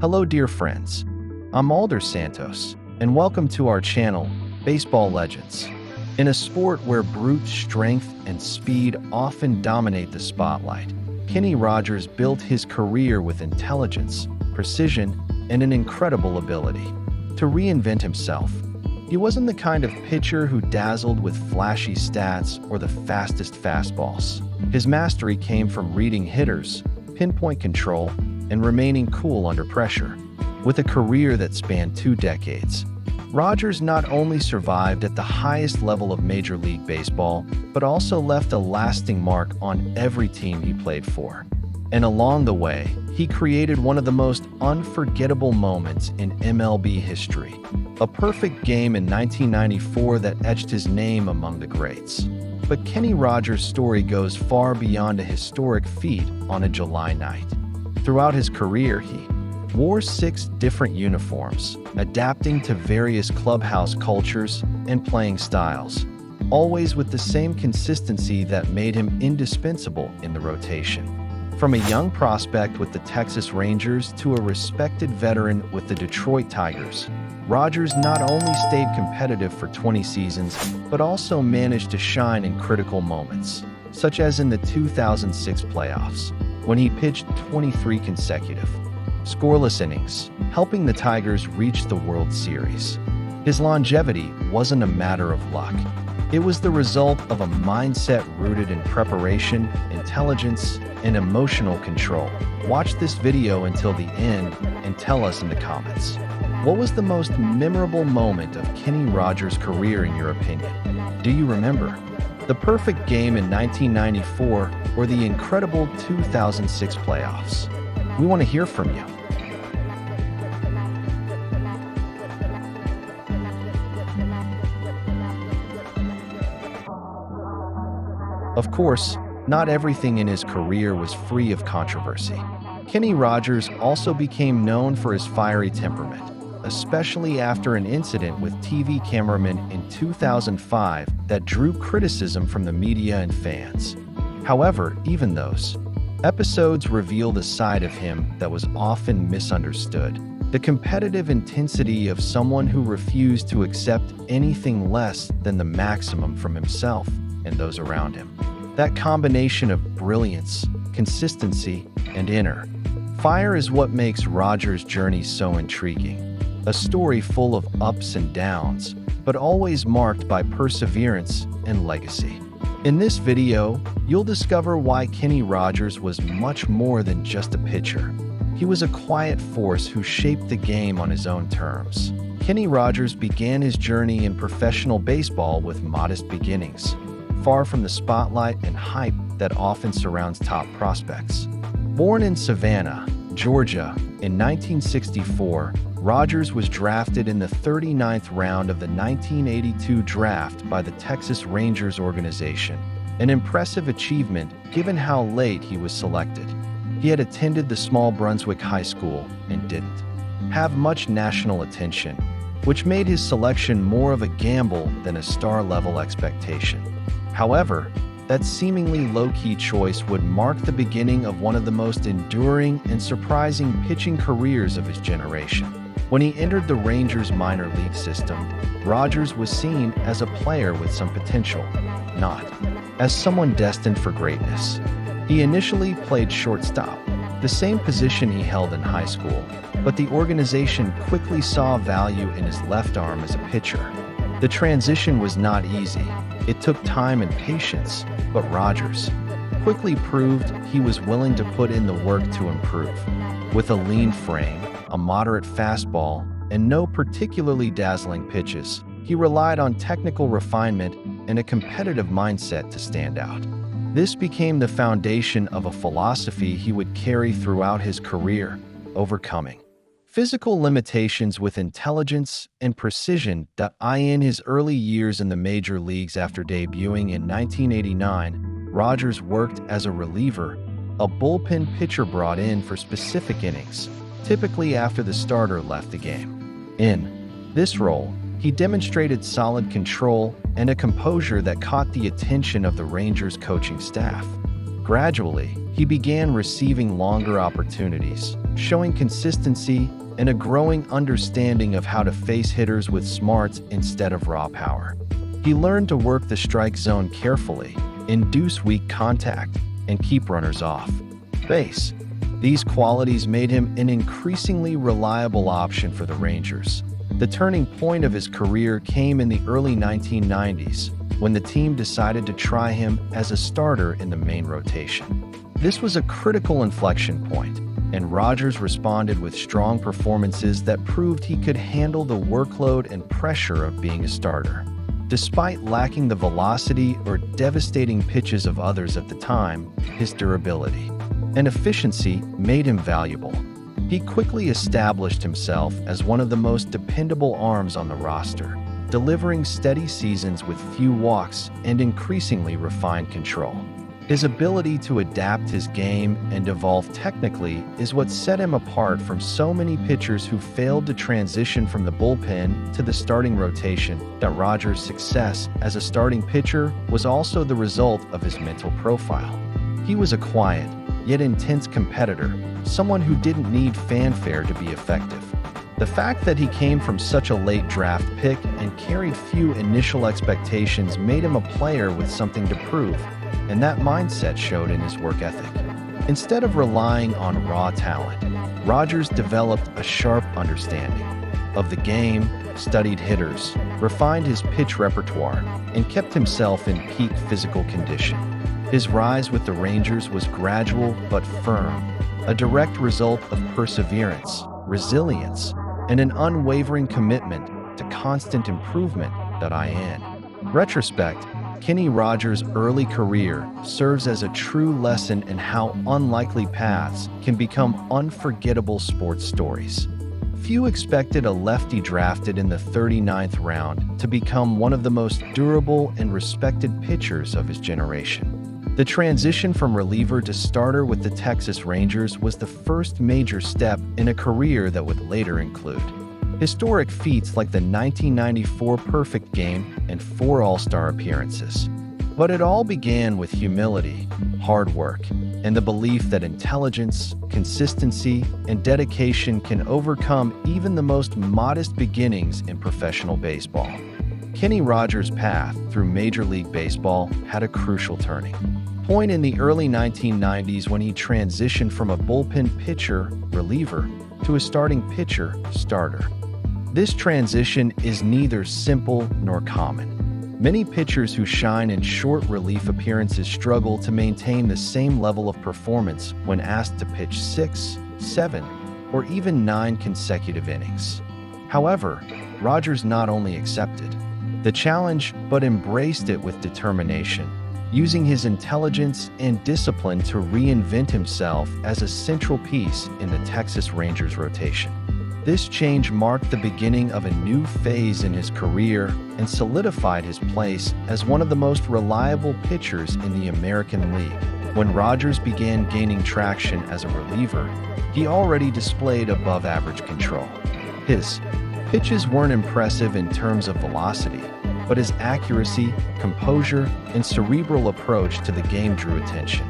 Hello, dear friends. I'm Alder Santos, and welcome to our channel, Baseball Legends. In a sport where brute strength and speed often dominate the spotlight, Kenny Rogers built his career with intelligence, precision, and an incredible ability to reinvent himself. He wasn't the kind of pitcher who dazzled with flashy stats or the fastest fastballs. His mastery came from reading hitters, pinpoint control, and remaining cool under pressure. With a career that spanned 2 decades, Rogers not only survived at the highest level of Major League Baseball, but also left a lasting mark on every team he played for. And along the way, he created one of the most unforgettable moments in MLB history, a perfect game in 1994 that etched his name among the greats. But Kenny Rogers' story goes far beyond a historic feat on a July night. Throughout his career, he wore 6 different uniforms, adapting to various clubhouse cultures and playing styles, always with the same consistency that made him indispensable in the rotation. From a young prospect with the Texas Rangers to a respected veteran with the Detroit Tigers, Rogers not only stayed competitive for 20 seasons, but also managed to shine in critical moments, such as in the 2006 playoffs, when he pitched 23 consecutive scoreless innings, helping the Tigers reach the World Series. His longevity wasn't a matter of luck. It was the result of a mindset rooted in preparation, intelligence, and emotional control. Watch this video until the end and tell us in the comments, what was the most memorable moment of Kenny Rogers' career in your opinion? Do you remember the perfect game in 1994 or the incredible 2006 playoffs? We want to hear from you. Of course, not everything in his career was free of controversy. Kenny Rogers also became known for his fiery temperament, especially after an incident with TV cameramen in 2005 that drew criticism from the media and fans. However, even those episodes revealed a side of him that was often misunderstood: the competitive intensity of someone who refused to accept anything less than the maximum from himself and those around him. That combination of brilliance, consistency, and inner fire is what makes Rogers' journey so intriguing. A story full of ups and downs, but always marked by perseverance and legacy. In this video, you'll discover why Kenny Rogers was much more than just a pitcher. He was a quiet force who shaped the game on his own terms. Kenny Rogers began his journey in professional baseball with modest beginnings, far from the spotlight and hype that often surrounds top prospects. Born in Savannah, Georgia, in 1964, Rogers was drafted in the 39th round of the 1982 draft by the Texas Rangers organization, an impressive achievement given how late he was selected. He had attended the small Brunswick High School and didn't have much national attention, which made his selection more of a gamble than a star-level expectation. However, that seemingly low-key choice would mark the beginning of one of the most enduring and surprising pitching careers of his generation. When he entered the Rangers minor league system, Rogers was seen as a player with some potential, not as someone destined for greatness. He initially played shortstop, the same position he held in high school, but the organization quickly saw value in his left arm as a pitcher. The transition was not easy. It took time and patience, but Rogers quickly proved he was willing to put in the work to improve. With a lean frame, a moderate fastball, and no particularly dazzling pitches, he relied on technical refinement and a competitive mindset to stand out. This became the foundation of a philosophy he would carry throughout his career, overcoming physical limitations with intelligence and precision. In his early years in the major leagues after debuting in 1989, Rogers worked as a reliever, a bullpen pitcher brought in for specific innings, typically after the starter left the game. In this role, he demonstrated solid control and a composure that caught the attention of the Rangers coaching staff. Gradually, he began receiving longer opportunities, showing consistency and a growing understanding of how to face hitters with smarts instead of raw power. He learned to work the strike zone carefully, induce weak contact, and keep runners off base. These qualities made him an increasingly reliable option for the Rangers. The turning point of his career came in the early 1990s, when the team decided to try him as a starter in the main rotation. This was a critical inflection point, and Rogers responded with strong performances that proved he could handle the workload and pressure of being a starter. Despite lacking the velocity or devastating pitches of others at the time, his durability and efficiency made him valuable. He quickly established himself as one of the most dependable arms on the roster, delivering steady seasons with few walks and increasingly refined control. His ability to adapt his game and evolve technically is what set him apart from so many pitchers who failed to transition from the bullpen to the starting rotation. That Rogers' success as a starting pitcher was also the result of his mental profile. He was a quiet, yet intense competitor, someone who didn't need fanfare to be effective. The fact that he came from such a late draft pick and carried few initial expectations made him a player with something to prove, and that mindset showed in his work ethic. Instead of relying on raw talent, Rogers developed a sharp understanding of the game, studied hitters, refined his pitch repertoire, and kept himself in peak physical condition. His rise with the Rangers was gradual but firm, a direct result of perseverance, resilience, and an unwavering commitment to constant improvement. In retrospect, Kenny Rogers' early career serves as a true lesson in how unlikely paths can become unforgettable sports stories. Few expected a lefty drafted in the 39th round to become one of the most durable and respected pitchers of his generation. The transition from reliever to starter with the Texas Rangers was the first major step in a career that would later include historic feats like the 1994 perfect game and 4 All-Star appearances. But it all began with humility, hard work, and the belief that intelligence, consistency, and dedication can overcome even the most modest beginnings in professional baseball. Kenny Rogers' path through Major League Baseball had a crucial turning point in the early 1990s when he transitioned from a bullpen pitcher, reliever, to a starting pitcher, starter. This transition is neither simple nor common. Many pitchers who shine in short relief appearances struggle to maintain the same level of performance when asked to pitch 6, 7, or even 9 consecutive innings. However, Rogers not only accepted the challenge but embraced it with determination, using his intelligence and discipline to reinvent himself as a central piece in the Texas Rangers rotation. This change marked the beginning of a new phase in his career and solidified his place as one of the most reliable pitchers in the American League. When Rogers began gaining traction as a reliever, he already displayed above-average control. His pitches weren't impressive in terms of velocity, but his accuracy, composure, and cerebral approach to the game drew attention.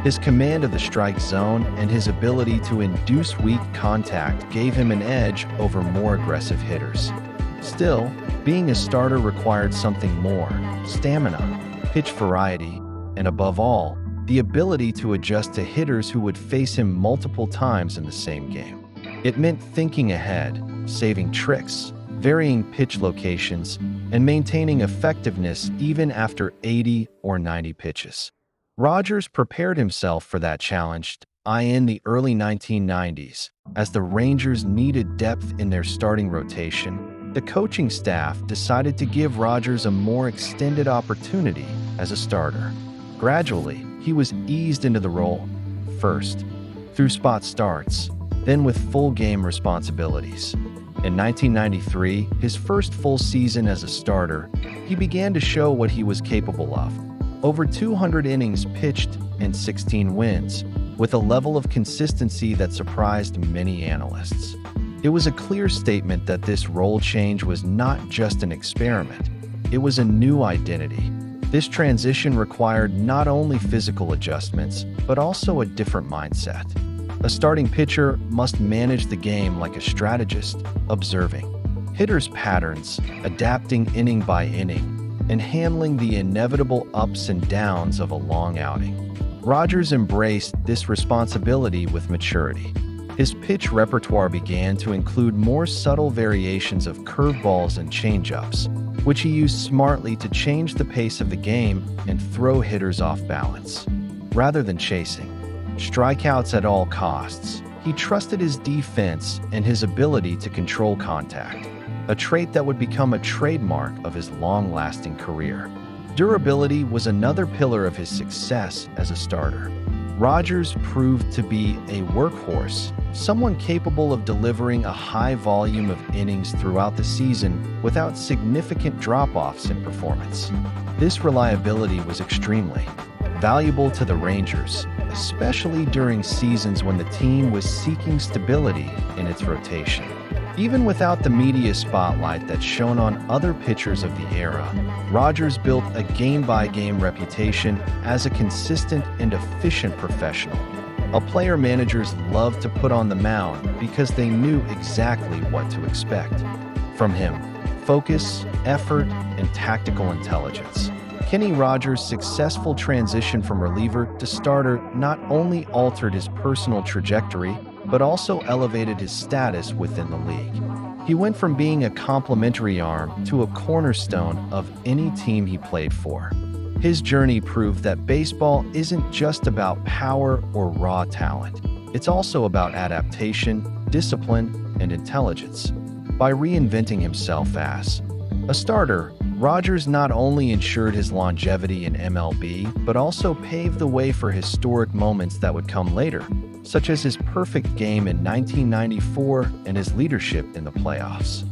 His command of the strike zone and his ability to induce weak contact gave him an edge over more aggressive hitters. Still, being a starter required something more: stamina, pitch variety, and above all, the ability to adjust to hitters who would face him multiple times in the same game. It meant thinking ahead, saving tricks, varying pitch locations, and maintaining effectiveness even after 80 or 90 pitches. Rogers prepared himself for that challenge in the early 1990s. As the Rangers needed depth in their starting rotation, the coaching staff decided to give Rogers a more extended opportunity as a starter. Gradually, he was eased into the role, first through spot starts, then with full game responsibilities. In 1993, his first full season as a starter, he began to show what he was capable of. Over 200 innings pitched and 16 wins, with a level of consistency that surprised many analysts. It was a clear statement that this role change was not just an experiment, it was a new identity. This transition required not only physical adjustments, but also a different mindset. A starting pitcher must manage the game like a strategist, observing hitters' patterns, adapting inning by inning, and handling the inevitable ups and downs of a long outing. Rogers embraced this responsibility with maturity. His pitch repertoire began to include more subtle variations of curveballs and changeups, which he used smartly to change the pace of the game and throw hitters off balance. Rather than chasing strikeouts at all costs, he trusted his defense and his ability to control contact, a trait that would become a trademark of his long-lasting career. Durability was another pillar of his success as a starter. Rogers proved to be a workhorse, someone capable of delivering a high volume of innings throughout the season without significant drop-offs in performance. This reliability was extremely valuable to the Rangers, especially during seasons when the team was seeking stability in its rotation. Even without the media spotlight that shone on other pitchers of the era, Rogers built a game-by-game reputation as a consistent and efficient professional. A player managers loved to put on the mound because they knew exactly what to expect from him: focus, effort, and tactical intelligence. Kenny Rogers' successful transition from reliever to starter not only altered his personal trajectory, but also elevated his status within the league. He went from being a complementary arm to a cornerstone of any team he played for. His journey proved that baseball isn't just about power or raw talent. It's also about adaptation, discipline, and intelligence. By reinventing himself as a starter, Rogers not only ensured his longevity in MLB, but also paved the way for historic moments that would come later, such as his perfect game in 1994 and his leadership in the playoffs.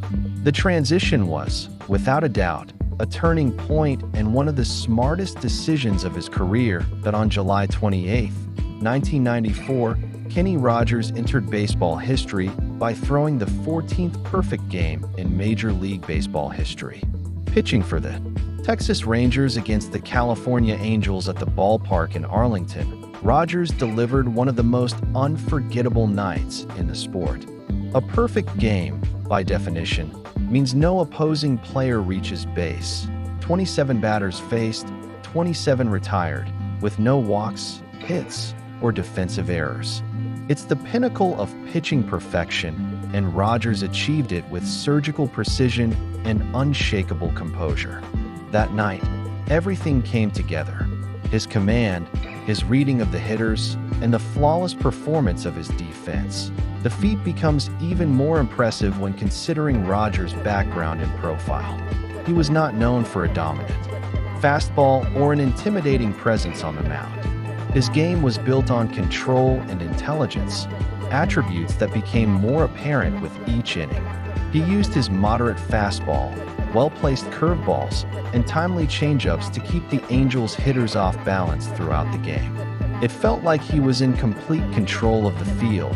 The transition was, without a doubt, a turning point and one of the smartest decisions of his career. That on July 28, 1994, Kenny Rogers entered baseball history by throwing the 14th perfect game in Major League Baseball history. Pitching for the Texas Rangers against the California Angels at the ballpark in Arlington, Rogers delivered one of the most unforgettable nights in the sport. A perfect game, by definition, means no opposing player reaches base. 27 batters faced, 27 retired, with no walks, hits, or defensive errors. It's the pinnacle of pitching perfection, and Rogers achieved it with surgical precision and unshakable composure. That night, everything came together: his command, his reading of the hitters, and the flawless performance of his defense. The feat becomes even more impressive when considering Rogers' background and profile. He was not known for a dominant fastball or an intimidating presence on the mound. His game was built on control and intelligence, attributes that became more apparent with each inning. He used his moderate fastball, well-placed curveballs, and timely changeups to keep the Angels' hitters off balance throughout the game. It felt like he was in complete control of the field,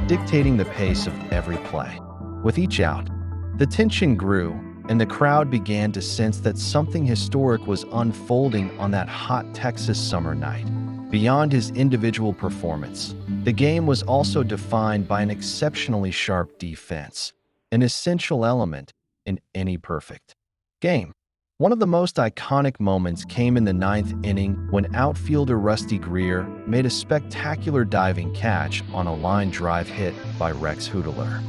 dictating the pace of every play. With each out, the tension grew, and the crowd began to sense that something historic was unfolding on that hot Texas summer night. Beyond his individual performance, the game was also defined by an exceptionally sharp defense, an essential element in any perfect game. One of the most iconic moments came in the ninth inning when outfielder Rusty Greer made a spectacular diving catch on a line drive hit by Rex Hudler.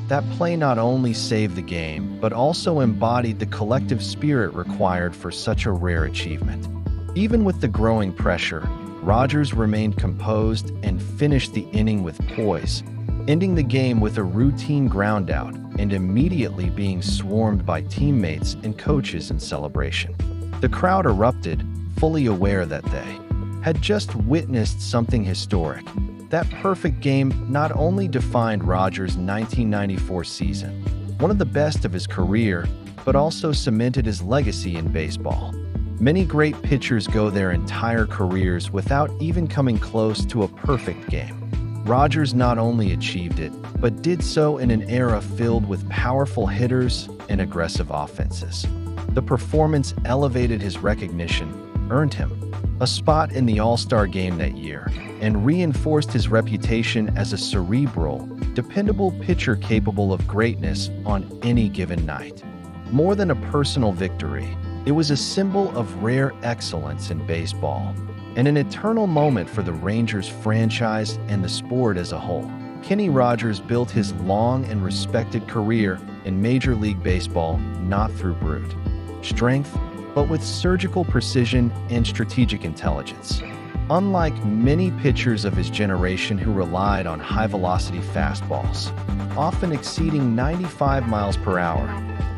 That play not only saved the game, but also embodied the collective spirit required for such a rare achievement. Even with the growing pressure, Rogers remained composed and finished the inning with poise, ending the game with a routine groundout and immediately being swarmed by teammates and coaches in celebration. The crowd erupted, fully aware that they had just witnessed something historic. That perfect game not only defined Rogers' 1994 season, one of the best of his career, but also cemented his legacy in baseball. Many great pitchers go their entire careers without even coming close to a perfect game. Rogers not only achieved it, but did so in an era filled with powerful hitters and aggressive offenses. The performance elevated his recognition, earned him a spot in the All-Star game that year and reinforced his reputation as a cerebral, dependable pitcher capable of greatness on any given night. More than a personal victory, it was a symbol of rare excellence in baseball and an eternal moment for the Rangers franchise and the sport as a whole. Kenny Rogers built his long and respected career in Major League Baseball not through brute strength, but with surgical precision and strategic intelligence. Unlike many pitchers of his generation who relied on high-velocity fastballs, often exceeding 95 miles per hour,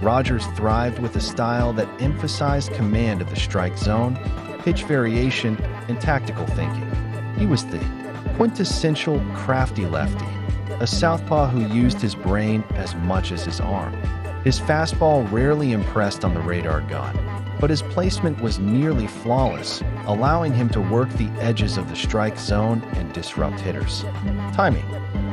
Rogers thrived with a style that emphasized command of the strike zone, pitch variation, and tactical thinking. He was the quintessential crafty lefty, a southpaw who used his brain as much as his arm. His fastball rarely impressed on the radar gun, but his placement was nearly flawless, allowing him to work the edges of the strike zone and disrupt hitters. Timing.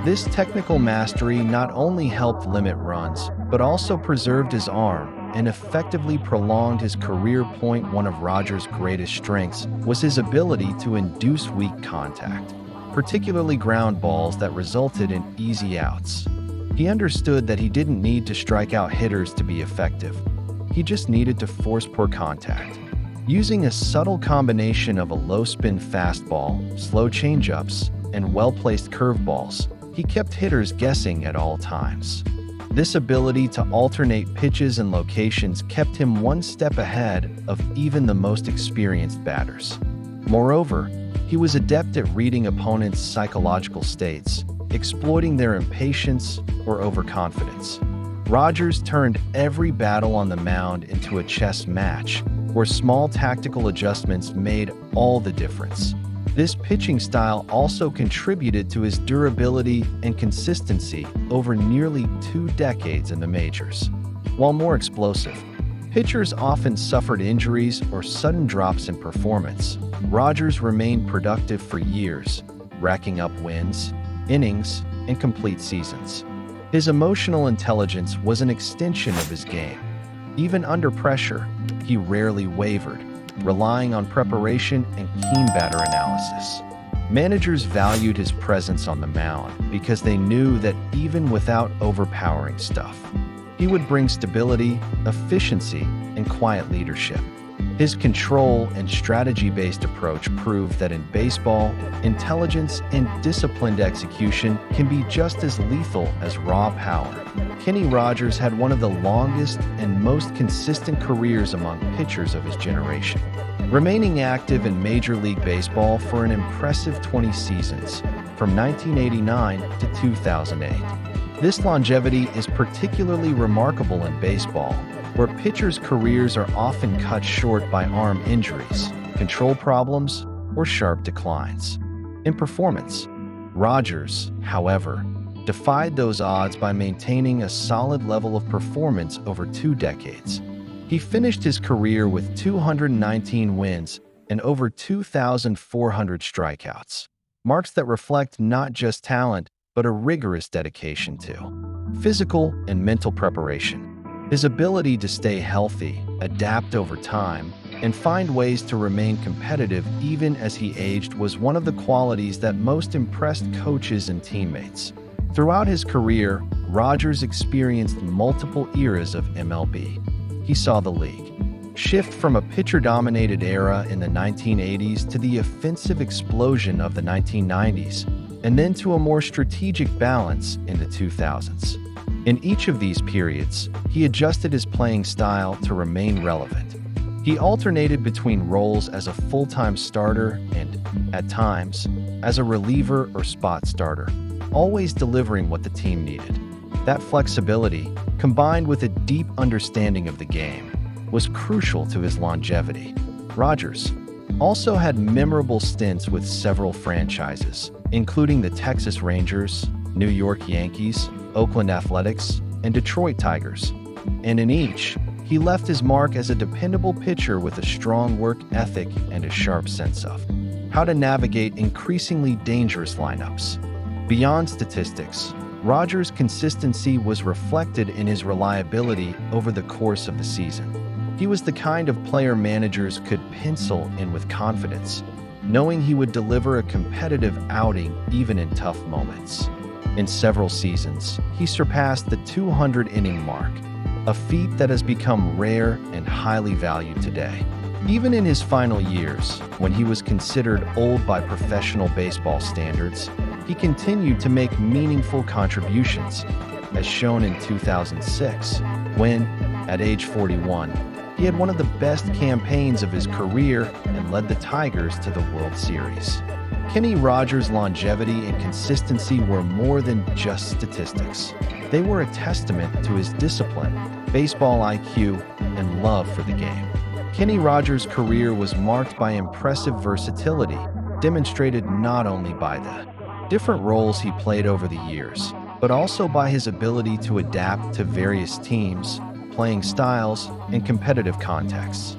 This technical mastery not only helped limit runs, but also preserved his arm and effectively prolonged his career point. One of Rogers' greatest strengths was his ability to induce weak contact, particularly ground balls that resulted in easy outs. He understood that he didn't need to strike out hitters to be effective. He just needed to force poor contact. Using a subtle combination of a low-spin fastball, slow changeups, and well-placed curveballs, he kept hitters guessing at all times. This ability to alternate pitches and locations kept him one step ahead of even the most experienced batters. Moreover, he was adept at reading opponents' psychological states, exploiting their impatience or overconfidence. Rogers turned every battle on the mound into a chess match, where small tactical adjustments made all the difference. This pitching style also contributed to his durability and consistency over nearly 2 decades in the majors. While more explosive, pitchers often suffered injuries or sudden drops in performance. Rogers remained productive for years, racking up wins, innings, and complete seasons. His emotional intelligence was an extension of his game. Even under pressure, he rarely wavered, relying on preparation and keen batter analysis. Managers valued his presence on the mound because they knew that even without overpowering stuff, he would bring stability, efficiency, and quiet leadership. His control and strategy-based approach proved that in baseball, intelligence and disciplined execution can be just as lethal as raw power. Kenny Rogers had one of the longest and most consistent careers among pitchers of his generation, remaining active in Major League Baseball for an impressive 20 seasons, from 1989 to 2008. This longevity is particularly remarkable in baseball, where pitchers' careers are often cut short by arm injuries, control problems, or sharp declines. In performance, Rogers, however, defied those odds by maintaining a solid level of performance over 2 decades. He finished his career with 219 wins and over 2,400 strikeouts, marks that reflect not just talent, but a rigorous dedication to physical and mental preparation. His ability to stay healthy, adapt over time, and find ways to remain competitive even as he aged was one of the qualities that most impressed coaches and teammates. Throughout his career, Rogers experienced multiple eras of MLB. He saw the league shift from a pitcher-dominated era in the 1980s to the offensive explosion of the 1990s, and then to a more strategic balance in the 2000s. In each of these periods, he adjusted his playing style to remain relevant. He alternated between roles as a full-time starter and, at times, as a reliever or spot starter, always delivering what the team needed. That flexibility, combined with a deep understanding of the game, was crucial to his longevity. Rogers also had memorable stints with several franchises, including the Texas Rangers, New York Yankees, Oakland Athletics, and Detroit Tigers. And in each, he left his mark as a dependable pitcher with a strong work ethic and a sharp sense of how to navigate increasingly dangerous lineups. Beyond statistics, Rogers' consistency was reflected in his reliability over the course of the season. He was the kind of player managers could pencil in with confidence, knowing he would deliver a competitive outing even in tough moments. In several seasons, he surpassed the 200-inning mark, a feat that has become rare and highly valued today. Even in his final years, when he was considered old by professional baseball standards, he continued to make meaningful contributions, as shown in 2006, when, at age 41, he had one of the best campaigns of his career and led the Tigers to the World Series. Kenny Rogers' longevity and consistency were more than just statistics. They were a testament to his discipline, baseball IQ, and love for the game. Kenny Rogers' career was marked by impressive versatility, demonstrated not only by the different roles he played over the years, but also by his ability to adapt to various teams, playing styles, and competitive contexts.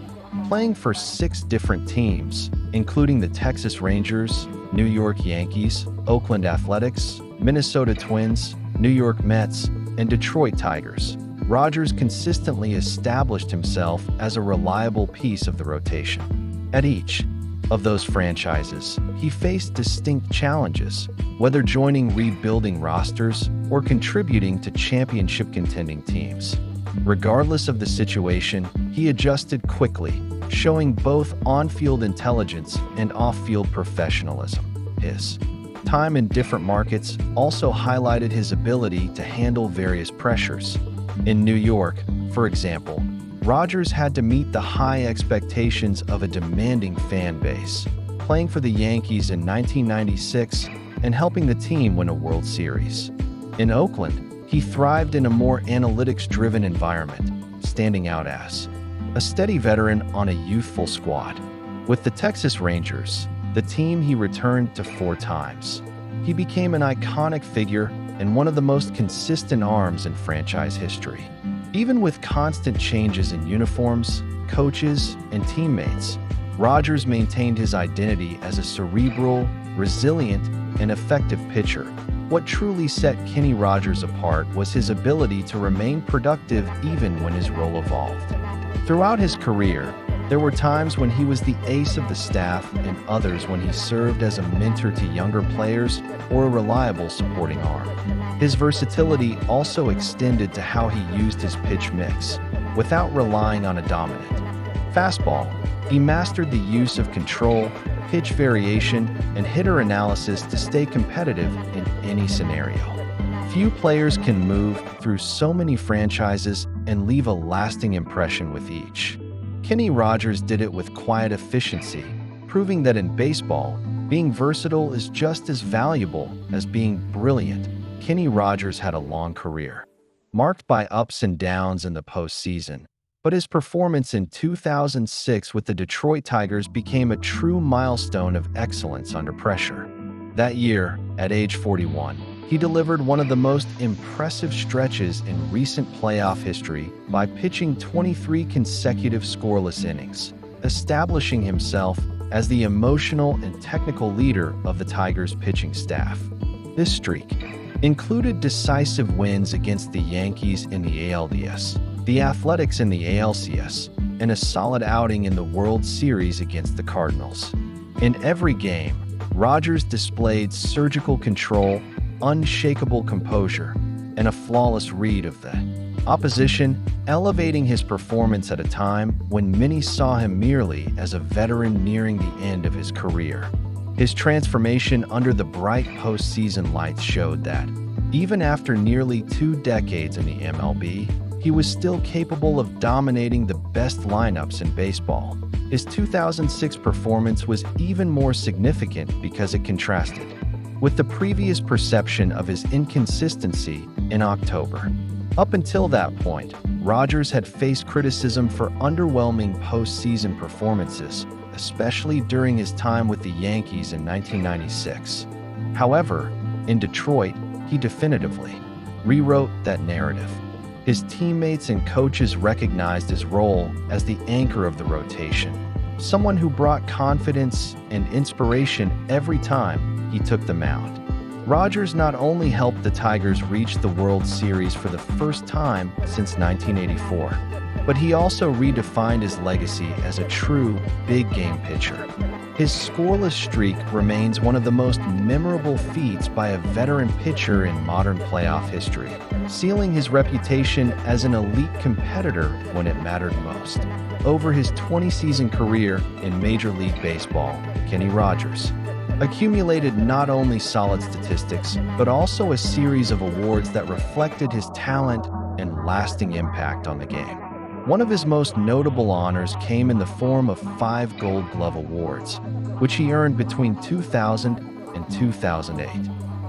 Playing for 6 different teams, including the Texas Rangers, New York Yankees, Oakland Athletics, Minnesota Twins, New York Mets, and Detroit Tigers, Rogers consistently established himself as a reliable piece of the rotation. At each of those franchises, he faced distinct challenges, whether joining rebuilding rosters or contributing to championship-contending teams. Regardless of the situation, he adjusted quickly, showing both on-field intelligence and off-field professionalism. His time in different markets also highlighted his ability to handle various pressures. In New York, for example, Rogers had to meet the high expectations of a demanding fan base, playing for the Yankees in 1996 and helping the team win a World Series. In Oakland, he thrived in a more analytics-driven environment, standing out as a steady veteran on a youthful squad. With the Texas Rangers, the team he returned to 4 times, he became an iconic figure and one of the most consistent arms in franchise history. Even with constant changes in uniforms, coaches, and teammates, Rogers maintained his identity as a cerebral, resilient, and effective pitcher. What truly set Kenny Rogers apart was his ability to remain productive even when his role evolved. Throughout his career, there were times when he was the ace of the staff and others when he served as a mentor to younger players or a reliable supporting arm. His versatility also extended to how he used his pitch mix. Without relying on a dominant fastball, he mastered the use of control, pitch variation, and hitter analysis to stay competitive in any scenario. Few players can move through so many franchises and leave a lasting impression with each. Kenny Rogers did it with quiet efficiency, proving that in baseball, being versatile is just as valuable as being brilliant. Kenny Rogers had a long career, marked by ups and downs in the postseason, but his performance in 2006 with the Detroit Tigers became a true milestone of excellence under pressure. That year, at age 41, he delivered one of the most impressive stretches in recent playoff history by pitching 23 consecutive scoreless innings, establishing himself as the emotional and technical leader of the Tigers' pitching staff. This streak included decisive wins against the Yankees in the ALDS, the Athletics in the ALCS, and a solid outing in the World Series against the Cardinals. In every game, Rogers displayed surgical control, unshakable composure, and a flawless read of the opposition, elevating his performance at a time when many saw him merely as a veteran nearing the end of his career. His transformation under the bright postseason lights showed that, even after nearly 2 decades in the MLB, he was still capable of dominating the best lineups in baseball. His 2006 performance was even more significant because it contrasted with the previous perception of his inconsistency in October. Up until that point, Rogers had faced criticism for underwhelming postseason performances, especially during his time with the Yankees in 1996. However, in Detroit, he definitively rewrote that narrative. His teammates and coaches recognized his role as the anchor of the rotation, someone who brought confidence and inspiration every time he took the mound. Rogers not only helped the Tigers reach the World Series for the first time since 1984, but he also redefined his legacy as a true big-game pitcher. His scoreless streak remains one of the most memorable feats by a veteran pitcher in modern playoff history, sealing his reputation as an elite competitor when it mattered most. Over his 20-season career in Major League Baseball, Kenny Rogers accumulated not only solid statistics, but also a series of awards that reflected his talent and lasting impact on the game. One of his most notable honors came in the form of 5 Gold Glove Awards, which he earned between 2000 and 2008.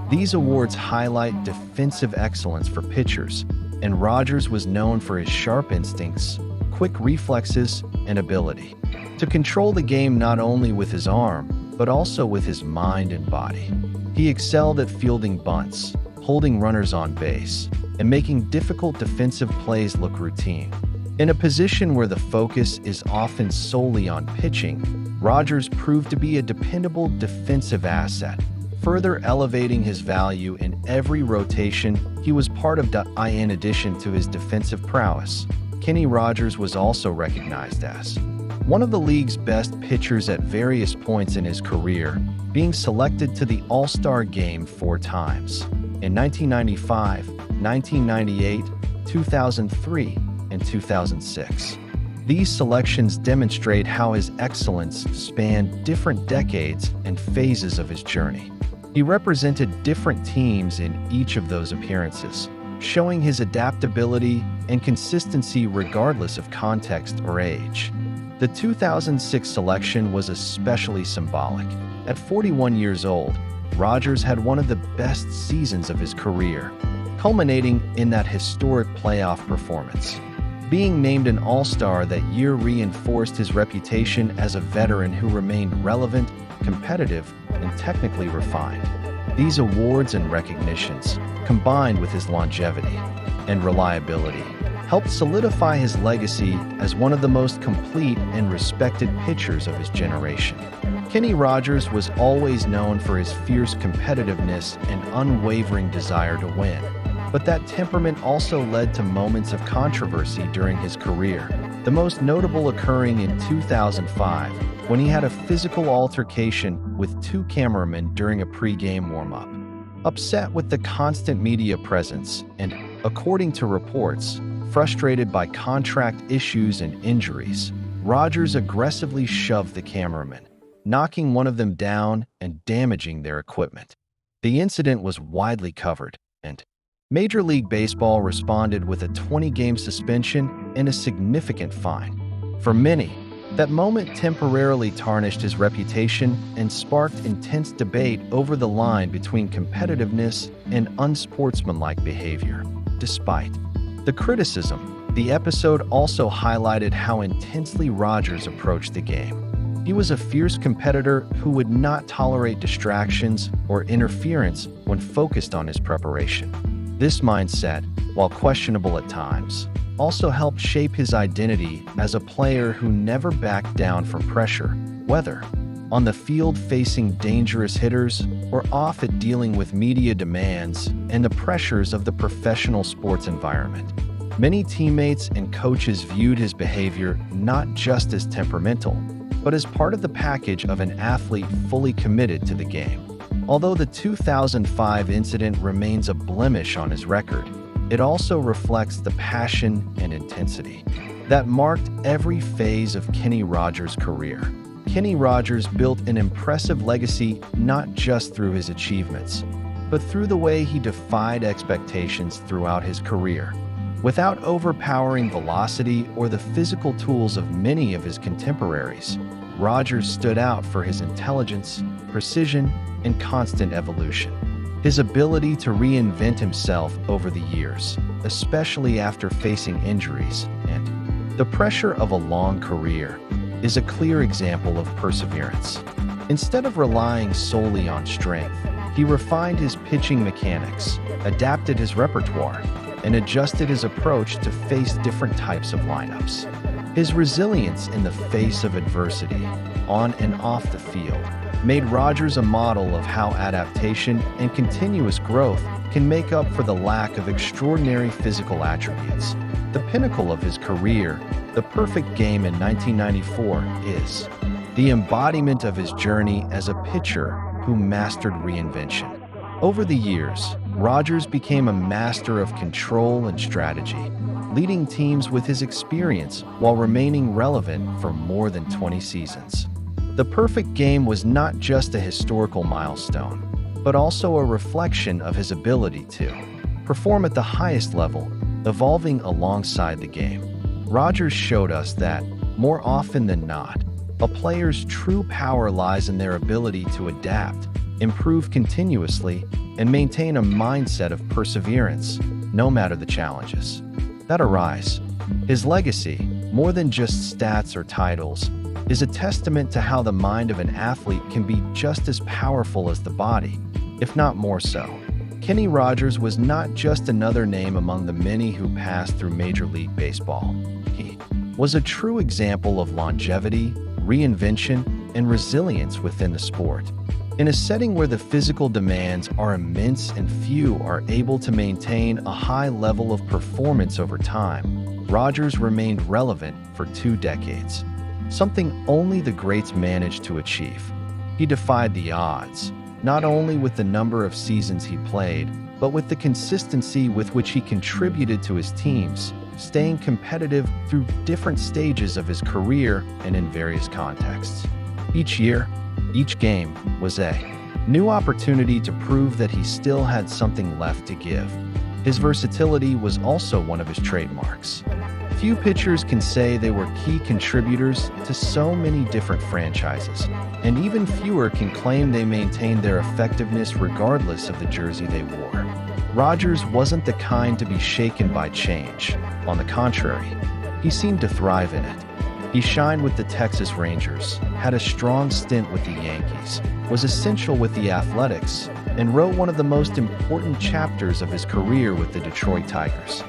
These awards highlight defensive excellence for pitchers, and Rogers was known for his sharp instincts, quick reflexes, and ability to control the game not only with his arm, but also with his mind and body. He excelled at fielding bunts, holding runners on base, and making difficult defensive plays look routine. In a position where the focus is often solely on pitching, Rogers proved to be a dependable defensive asset, further elevating his value in every rotation he was part of. In addition to his defensive prowess, Kenny Rogers was also recognized as one of the league's best pitchers at various points in his career, being selected to the All-Star Game 4 times, in 1995, 1998, 2003, and 2006. These selections demonstrate how his excellence spanned different decades and phases of his journey. He represented different teams in each of those appearances, showing his adaptability and consistency regardless of context or age. The 2006 selection was especially symbolic. At 41 years old, Rogers had one of the best seasons of his career, culminating in that historic playoff performance. Being named an All-Star that year reinforced his reputation as a veteran who remained relevant, competitive, and technically refined. These awards and recognitions, combined with his longevity and reliability, helped solidify his legacy as one of the most complete and respected pitchers of his generation. Kenny Rogers was always known for his fierce competitiveness and unwavering desire to win, but that temperament also led to moments of controversy during his career, the most notable occurring in 2005 when he had a physical altercation with 2 cameramen during a pre-game warm-up. Upset with the constant media presence and, according to reports, frustrated by contract issues and injuries, Rogers aggressively shoved the cameraman, knocking one of them down and damaging their equipment. The incident was widely covered, and Major League Baseball responded with a 20-game suspension and a significant fine. For many, that moment temporarily tarnished his reputation and sparked intense debate over the line between competitiveness and unsportsmanlike behavior. Despite the criticism, the episode also highlighted how intensely Rogers approached the game. He was a fierce competitor who would not tolerate distractions or interference when focused on his preparation. This mindset, while questionable at times, also helped shape his identity as a player who never backed down from pressure, whether on the field facing dangerous hitters or off it dealing with media demands and the pressures of the professional sports environment. Many teammates and coaches viewed his behavior not just as temperamental, but as part of the package of an athlete fully committed to the game. Although the 2005 incident remains a blemish on his record, it also reflects the passion and intensity that marked every phase of Kenny Rogers' career. Kenny Rogers built an impressive legacy not just through his achievements, but through the way he defied expectations throughout his career. Without overpowering velocity or the physical tools of many of his contemporaries, Rogers stood out for his intelligence, precision, and constant evolution. His ability to reinvent himself over the years, especially after facing injuries and the pressure of a long career, is a clear example of perseverance. Instead of relying solely on strength, he refined his pitching mechanics, adapted his repertoire, and adjusted his approach to face different types of lineups. His resilience in the face of adversity, on and off the field, made Rogers a model of how adaptation and continuous growth can make up for the lack of extraordinary physical attributes. The pinnacle of his career, the perfect game in 1994, is the embodiment of his journey as a pitcher who mastered reinvention. Over the years, Rogers became a master of control and strategy, leading teams with his experience while remaining relevant for more than 20 seasons. The perfect game was not just a historical milestone, but also a reflection of his ability to perform at the highest level, evolving alongside the game. Rogers showed us that, more often than not, a player's true power lies in their ability to adapt, improve continuously, and maintain a mindset of perseverance, no matter the challenges that arise. His legacy, more than just stats or titles, is a testament to how the mind of an athlete can be just as powerful as the body, if not more so. Kenny Rogers was not just another name among the many who passed through Major League Baseball. He was a true example of longevity, reinvention, and resilience within the sport. In a setting where the physical demands are immense and few are able to maintain a high level of performance over time, Rogers remained relevant for 2 decades, something only the greats managed to achieve. He defied the odds, not only with the number of seasons he played, but with the consistency with which he contributed to his teams, staying competitive through different stages of his career and in various contexts. Each year, each game was a new opportunity to prove that he still had something left to give. His versatility was also one of his trademarks. Few pitchers can say they were key contributors to so many different franchises, and even fewer can claim they maintained their effectiveness regardless of the jersey they wore. Rogers wasn't the kind to be shaken by change. On the contrary, he seemed to thrive in it. He shined with the Texas Rangers, had a strong stint with the Yankees, was essential with the Athletics, and wrote one of the most important chapters of his career with the Detroit Tigers.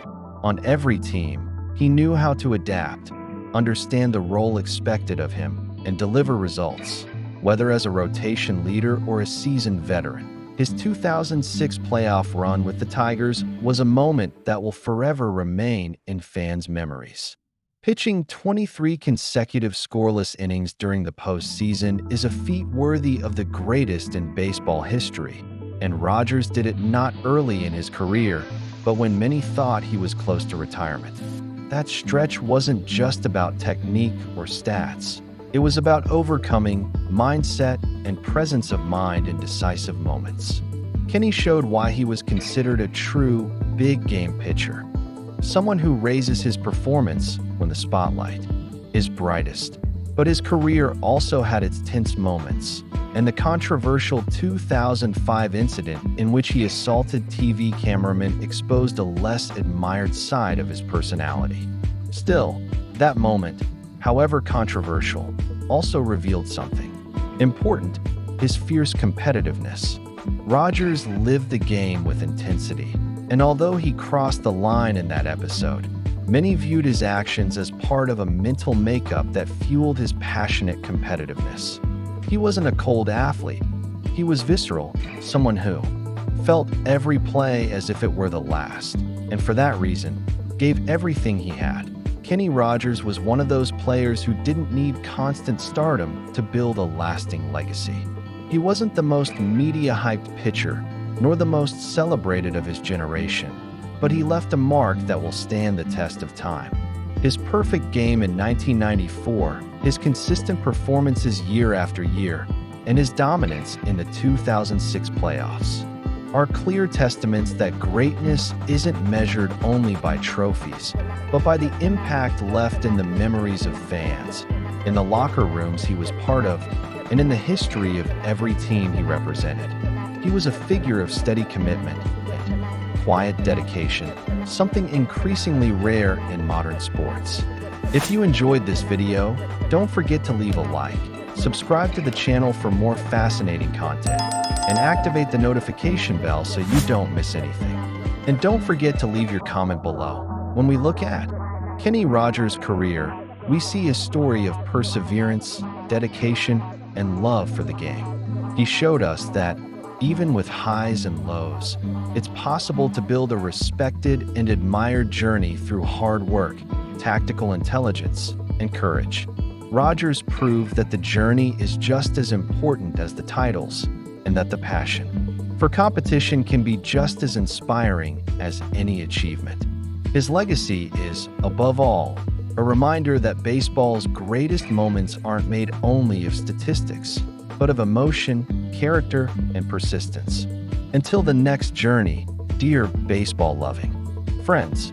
On every team, he knew how to adapt, understand the role expected of him, and deliver results, whether as a rotation leader or a seasoned veteran. His 2006 playoff run with the Tigers was a moment that will forever remain in fans' memories. Pitching 23 consecutive scoreless innings during the postseason is a feat worthy of the greatest in baseball history, and Rogers did it not early in his career, but when many thought he was close to retirement. That stretch wasn't just about technique or stats. It was about overcoming mindset and presence of mind in decisive moments. Kenny showed why he was considered a true big-game pitcher, someone who raises his performance when the spotlight is brightest. But his career also had its tense moments, and the controversial 2005 incident in which he assaulted TV cameramen exposed a less admired side of his personality. Still, that moment, however controversial, also revealed something important: his fierce competitiveness. Rogers lived the game with intensity, and although he crossed the line in that episode, many viewed his actions as part of a mental makeup that fueled his passionate competitiveness. He wasn't a cold athlete. He was visceral, someone who felt every play as if it were the last, and for that reason, gave everything he had. Kenny Rogers was one of those players who didn't need constant stardom to build a lasting legacy. He wasn't the most media-hyped pitcher, nor the most celebrated of his generation, but he left a mark that will stand the test of time. His perfect game in 1994, his consistent performances year after year, and his dominance in the 2006 playoffs are clear testaments that greatness isn't measured only by trophies, but by the impact left in the memories of fans, in the locker rooms he was part of, and in the history of every team he represented. He was a figure of steady commitment and quiet dedication, something increasingly rare in modern sports. If you enjoyed this video, don't forget to leave a like, subscribe to the channel for more fascinating content, and activate the notification bell so you don't miss anything. And don't forget to leave your comment below. When we look at Kenny Rogers' career, we see a story of perseverance, dedication, and love for the game. He showed us that Even with highs and lows, it's possible to build a respected and admired journey through hard work, tactical intelligence, and courage. Rogers proved that the journey is just as important as the titles, and that the passion for competition can be just as inspiring as any achievement. His legacy is, above all, a reminder that baseball's greatest moments aren't made only of statistics, but of emotion, character, and persistence. Until the next journey, dear baseball-loving friends,